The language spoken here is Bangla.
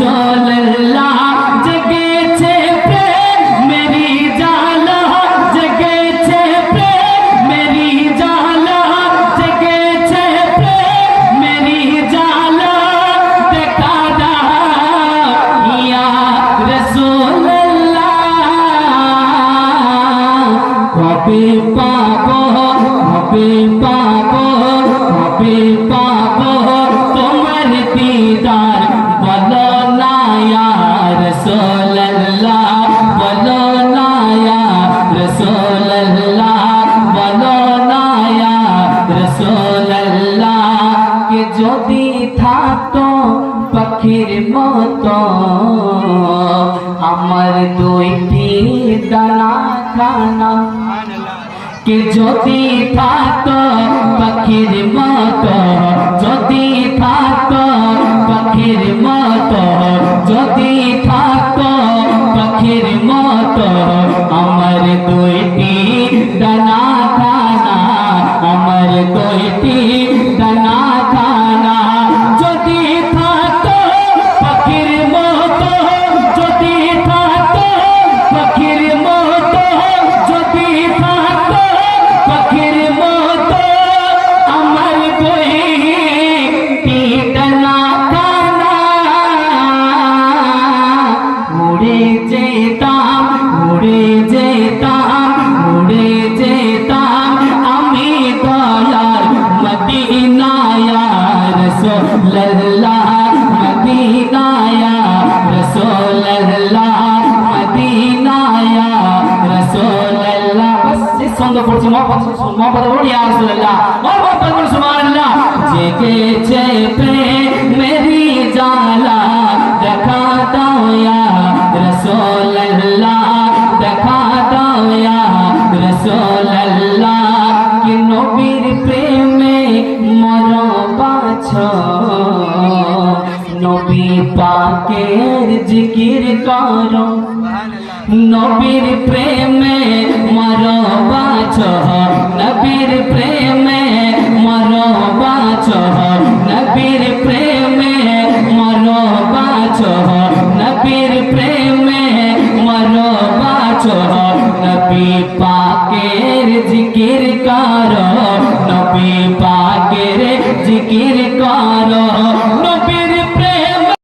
रसूलुल्लाह जगेছে প্রেম মেরি জালা जगेছে প্রেম মেরি জালা जगेছে প্রেম মেরি জালা দেখা দাও ইয়া रसूलुल्लाह কবে পাবো তোমার দিদার বলো না ইয়া রাসূলুল্লাহ বলো না ইয়া রাসূলুল্লাহ বলো না ইয়া রাসূলুল্লাহ কে যদি থাকতো পাখির মতো আমার দুইটি দানা খানা কে যদি থাকতো পাখির মতো যদি থাকতো পাখির মতো যদি থাকতো পাখির মতো আমার দুইটি দানা খানা আমার দুইটি দানা খানা যদি থাকতো পাখির মতো যদি থাকতো পাখির মতো যদি থাকতো পাখির মতো আমার দুইটি দানা খানা উড়ে যেতাম উড়ে যেতাম উড়ে যেতাম আমি দয়ার মদিনায় রাসূলুল্লাহ মদিনায় রাসূলুল্লাহ মদিনায় রাসূলুল্লাহ বস সঙ্গে পড়ছি মোহাম্মদ ইয়া রাসূলুল্লাহ মোহাম্মদ সুবহানাল্লাহ জেগেছে প্রেম মেরি জালা দেখা দাও ইয়া রাসূলুল্লাহ দেখা দাও ইয়া রাসূলুল্লাহ কি নবীর প্রেমে মরবাছ নবী পাকের জিকির করো নবীর প্রেমে মরবাছ নবীর প্রেমে মরবাছ নবীর প্রেমে